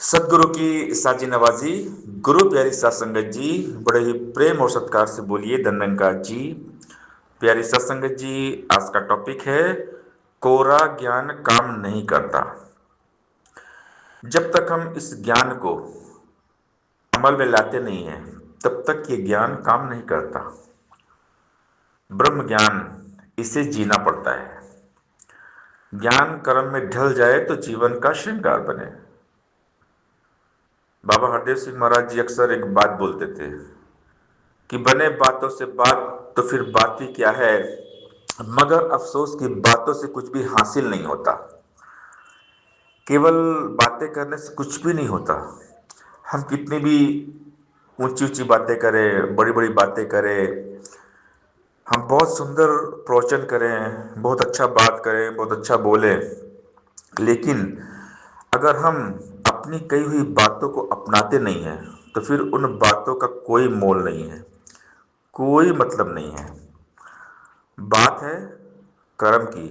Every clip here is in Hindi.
सदगुरु की साची नवाजी। गुरु प्यारी सात संगत जी, बड़े ही प्रेम और सत्कार से बोलिए धन्यंकार जी। प्यारी सात संगत जी, आज का टॉपिक है कोरा ज्ञान काम नहीं करता। जब तक हम इस ज्ञान को अमल में लाते नहीं हैं, तब तक ये ज्ञान काम नहीं करता। ब्रह्म ज्ञान, इसे जीना पड़ता है। ज्ञान कर्म में ढल जाए तो जीवन का श्रृंगार बने। बाबा हरदेव सिंह महाराज जी अक्सर एक बात बोलते थे कि बने बातों से बात तो फिर बात ही क्या है, मगर अफसोस की बातों से कुछ भी हासिल नहीं होता। केवल बातें करने से कुछ भी नहीं होता। हम कितनी भी ऊंची ऊंची बातें करें, बड़ी बड़ी बातें करें, हम बहुत सुंदर प्रवचन करें, बहुत अच्छा बात करें, बहुत अच्छा बोलें, लेकिन अगर हम अपनी कही हुई बातों को अपनाते नहीं हैं, तो फिर उन बातों का कोई मोल नहीं है, कोई मतलब नहीं है। बात है कर्म की,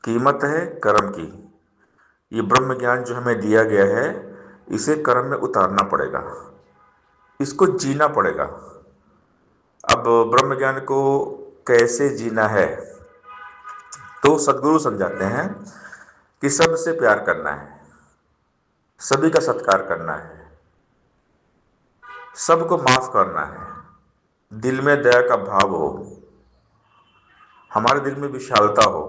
कीमत है कर्म की। ये ब्रह्म ज्ञान जो हमें दिया गया है, इसे कर्म में उतारना पड़ेगा, इसको जीना पड़ेगा। अब ब्रह्म ज्ञान को कैसे जीना है, तो सदगुरु समझाते हैं कि सबसे प्यार करना है, सभी का सत्कार करना है, सबको माफ करना है, दिल में दया का भाव हो, हमारे दिल में विशालता हो,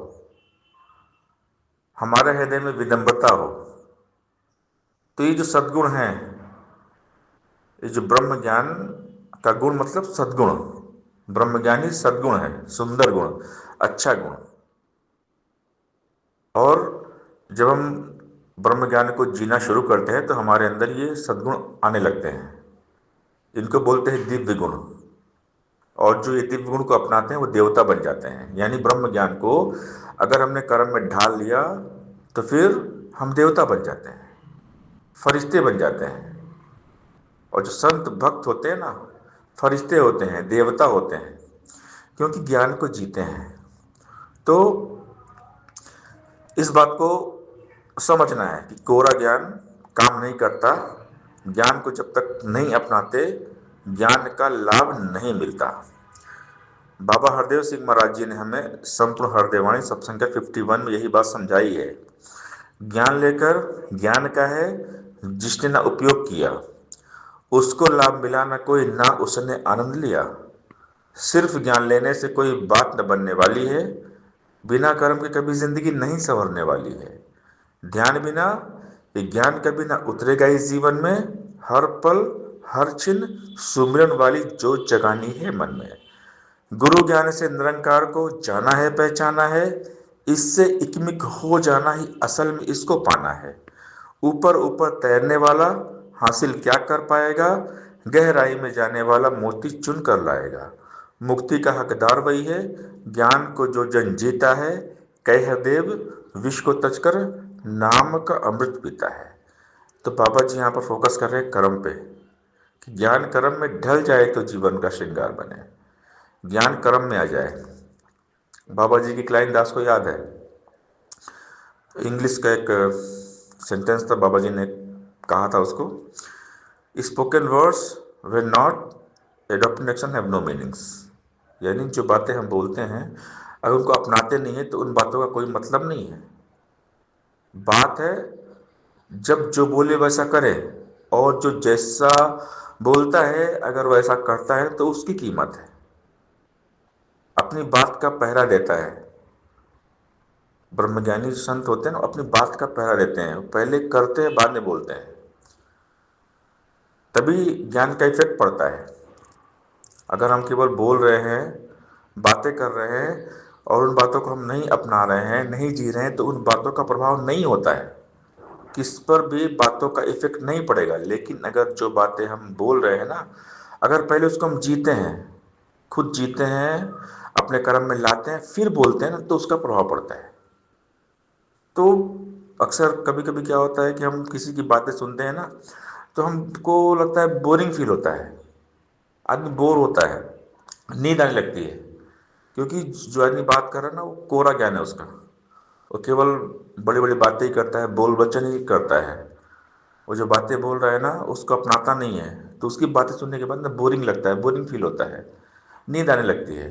हमारे हृदय में विनम्रता हो। तो ये जो सद्गुण हैं, ये जो ब्रह्म ज्ञान का गुण मतलब सद्गुण, ब्रह्म ज्ञानी सद्गुण है, सुंदर गुण, अच्छा गुण। और जब हम ब्रह्म ज्ञान को जीना शुरू करते हैं तो हमारे अंदर ये सद्गुण आने लगते हैं। इनको बोलते हैं दिव्य गुण। और जो ये दिव्य गुण को अपनाते हैं वो देवता बन जाते हैं। यानी ब्रह्म ज्ञान को अगर हमने कर्म में ढाल लिया तो फिर हम देवता बन जाते हैं, फरिश्ते बन जाते हैं। और जो संत भक्त होते हैं ना, फरिश्ते होते हैं, देवता होते हैं, क्योंकि ज्ञान को जीते हैं। तो इस बात को समझना है कि कोरा ज्ञान काम नहीं करता। ज्ञान को जब तक नहीं अपनाते, ज्ञान का लाभ नहीं मिलता। बाबा हरदेव सिंह महाराज जी ने हमें संपूर्ण हरदेवाणी सत्संग 51 में यही बात समझाई है। ज्ञान लेकर ज्ञान का है, जिसने ना उपयोग किया उसको लाभ मिला, ना कोई ना उसने आनंद लिया। सिर्फ ज्ञान लेने से कोई बात न बनने वाली है, बिना कर्म के कभी जिंदगी नहीं संवरने वाली है। ध्यान बिना ये ज्ञान कभी ना उतरेगा इस जीवन में। हर पल हर क्षण सुमिरन वाली जोत जगानी है मन में। गुरु ज्ञान से निरंकार को जाना है, पहचाना है, इससे इकमिक हो जाना ही असल में इसको पाना है। ऊपर ऊपर तैरने वाला हासिल क्या कर पाएगा, गहराई में जाने वाला मोती चुन कर लाएगा। मुक्ति का हकदार वही है, ज्ञान को जो जन जीता है, कह देव विष को तजकर नाम का अमृत पीता है। तो बाबा जी यहाँ पर फोकस कर रहे हैं कर्म पे, कि ज्ञान कर्म में ढल जाए तो जीवन का श्रृंगार बने, ज्ञान कर्म में आ जाए। बाबा जी की क्लाइन दास को याद है, इंग्लिश का एक सेंटेंस था, बाबा जी ने कहा था उसको, spoken words they not adopted action have no meanings. यानी जो बातें हम बोलते हैं, अगर उनको अपनाते नहीं है तो उन बातों का कोई मतलब नहीं है। बात है जब जो बोले वैसा करे, और जो जैसा बोलता है अगर वैसा करता है तो उसकी कीमत है, अपनी बात का पहरा देता है। ब्रह्मज्ञानी जो संत होते हैं ना, अपनी बात का पहरा देते हैं, पहले करते हैं बाद में बोलते हैं, तभी ज्ञान का इफेक्ट पड़ता है। अगर हम केवल बोल रहे हैं, बातें कर रहे हैं, और उन बातों को हम नहीं अपना रहे हैं, नहीं जी रहे हैं, तो उन बातों का प्रभाव नहीं होता है, किस पर भी बातों का इफेक्ट नहीं पड़ेगा। लेकिन अगर जो बातें हम बोल रहे हैं ना, अगर पहले उसको हम जीते हैं, खुद जीते हैं, अपने कर्म में लाते हैं, फिर बोलते हैं ना, तो उसका प्रभाव पड़ता है। तो अक्सर कभी कभी क्या होता है कि हम किसी की बातें सुनते हैं ना, तो हमको लगता है बोरिंग फील होता है, आदमी बोर होता है, नींद आने लगती है। क्योंकि जो आदमी बात कर रहा है ना, वो कोरा ज्ञान है उसका, वो केवल बड़ी बड़ी बातें ही करता है, बोल वचन ही करता है। वो जो बातें बोल रहा है ना उसको अपनाता नहीं है, तो उसकी बातें सुनने के बाद ना बोरिंग लगता है, बोरिंग फील होता है, नींद आने लगती है।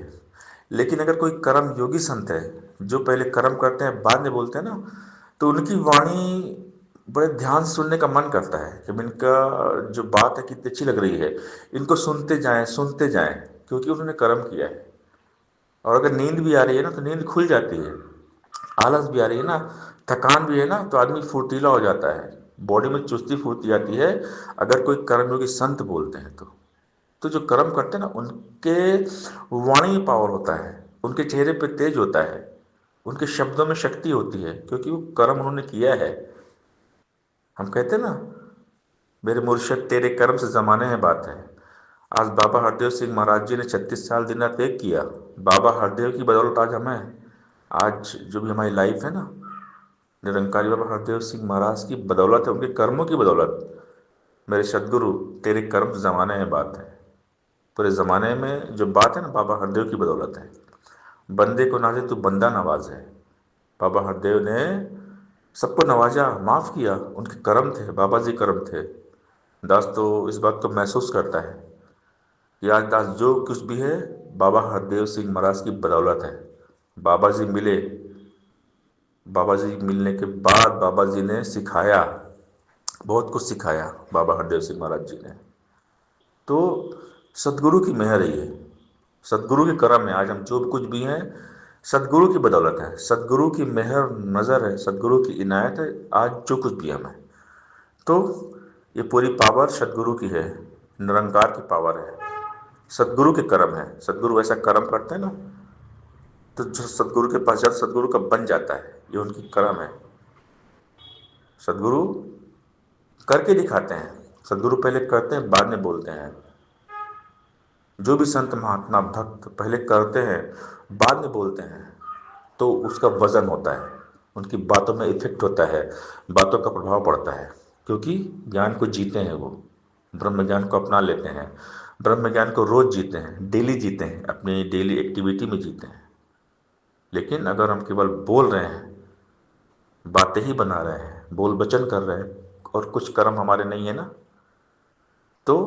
लेकिन अगर कोई कर्म योगी संत है, जो पहले कर्म करते हैं बाद में बोलते हैं ना, तो उनकी वाणी बड़े ध्यान से सुनने का मन करता है कि इनका जो बात है कितनी अच्छी लग रही है, इनको सुनते जाएं, क्योंकि उन्होंने कर्म किया है। और अगर नींद भी आ रही है ना तो नींद खुल जाती है, आलस भी आ रही है ना, थकान भी है ना, तो आदमी फुर्तीला हो जाता है, बॉडी में चुस्ती फुर्ती आती है। अगर कोई कर्मयोगी संत बोलते हैं तो जो कर्म करते हैं ना उनके वाणी में पावर होता है, उनके चेहरे पे तेज होता है, उनके शब्दों में शक्ति होती है, क्योंकि वो कर्म उन्होंने किया है। हम कहते हैं ना, मेरे मुर्शद तेरे कर्म से जमाने में बात है। आज बाबा हरदेव सिंह महाराज जी ने 36 साल दिन रात एक किया। बाबा हरदेव की बदौलत आज हमें, आज जो भी हमारी लाइफ है ना, निरंकारी बाबा हरदेव सिंह महाराज की बदौलत है, उनके कर्मों की बदौलत। मेरे सदगुरु तेरे कर्म से जमाने में बात है। पूरे ज़माने में जो बात है ना, बाबा हरदेव की बदौलत है। बंदे को नाजे तो बंदा नवाज है। बाबा हरदेव ने सबको नवाजा, माफ़ किया, उनके कर्म थे, बाबा जी कर्म थे। दास तो इस बात को महसूस करता है कि आज दास जो कुछ भी है बाबा हरदेव सिंह महाराज की बदौलत है। बाबा जी मिले, बाबा जी मिलने के बाद बाबा जी ने सिखाया, बहुत कुछ सिखाया बाबा हरदेव सिंह महाराज जी ने। तो सदगुरु की मेहर है ये, सदगुरु के करम है, आज हम जो कुछ भी हैं सदगुरु की बदौलत है, सदगुरु की मेहर नज़र है, सदगुरु की इनायत है, आज जो कुछ भी हम हैं। तो ये पूरी पावर सदगुरु की है, निरंकार की पावर है, सदगुरु के कर्म है। सदगुरु ऐसा कर्म करते हैं ना, तो जो सदगुरु के पास जाता सदगुरु का बन जाता है, ये उनकी कर्म है। सदगुरु करके दिखाते हैं, सदगुरु पहले करते हैं बाद में बोलते हैं। जो भी संत महात्मा भक्त पहले करते हैं बाद में बोलते हैं, तो उसका वजन होता है, उनकी बातों में इफेक्ट होता है, बातों का प्रभाव पड़ता है, क्योंकि ज्ञान को जीते हैं वो, ब्रह्म ज्ञान को अपना लेते हैं, ब्रह्म ज्ञान को रोज जीते हैं, डेली जीते हैं, अपनी डेली एक्टिविटी में जीते हैं। लेकिन अगर हम केवल बोल रहे हैं, बातें ही बना रहे हैं, बोल वचन कर रहे हैं और कुछ कर्म हमारे नहीं है ना, तो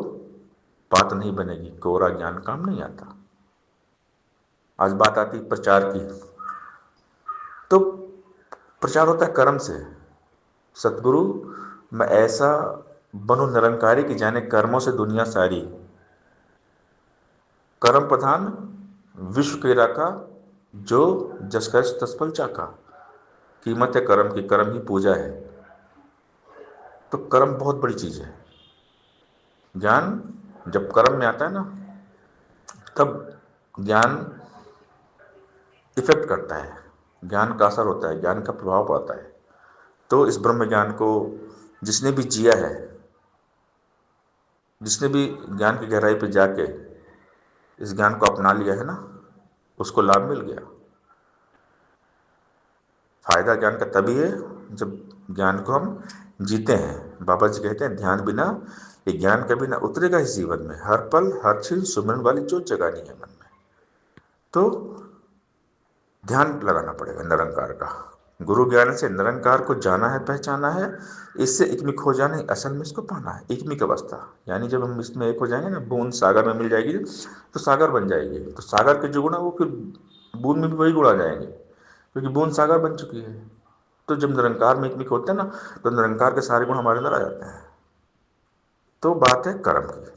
बात नहीं बनेगी, कोरा ज्ञान काम नहीं आता। आज बात आती प्रचार की, तो प्रचार होता है कर्म से। सतगुरु मैं ऐसा बनो निरंकारी की जाने कर्मों से दुनिया सारी, कर्म प्रधान विश्व के राका, जो जस कर तस फल चाका। कीमत है कर्म की, कर्म ही पूजा है। तो कर्म बहुत बड़ी चीज है। ज्ञान जब कर्म में आता है ना, तब ज्ञान इफेक्ट करता है, ज्ञान का असर होता है, ज्ञान का प्रभाव पड़ता है। तो इस ब्रह्म ज्ञान को जिसने भी जिया है, जिसने भी ज्ञान की गहराई पर जाके इस ज्ञान को अपना लिया है ना, उसको लाभ मिल गया। फायदा ज्ञान का तभी है जब ज्ञान को हम जीते हैं। बाबा जी कहते हैं ध्यान बिना ये ज्ञान कभी ना उतरेगा इस जीवन में, हर पल हर क्षण सुमरन वाली जो जगानी है मन में। तो ध्यान लगाना पड़ेगा निरंकार का। गुरु ज्ञान से निरंकार को जाना है, पहचाना है, इससे इकमिक हो जाना है, असल में इसको पाना है, इकमिक अवस्था। यानी जब हम इसमें एक हो जाएंगे ना, बूंद सागर में मिल जाएगी तो सागर बन जाएगी, तो सागर के जो गुण है वो फिर बूंद में भी वही गुण आ जाएंगे, क्योंकि बूंद सागर बन चुकी है। तो जब निरंकार में इकमिक होते हैं ना, तो निरंकार के सारे गुण हमारे अंदर आ जाते हैं। तो बात है कर्म की।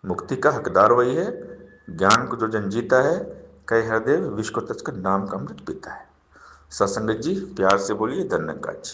मुक्ति का हकदार वही है, ज्ञान को जो जन जीता है, कई हृदय विश्व को तज कर नाम का अमृत पीता है। सत्संगत जी प्यार से बोलिए धन्यवाद जी।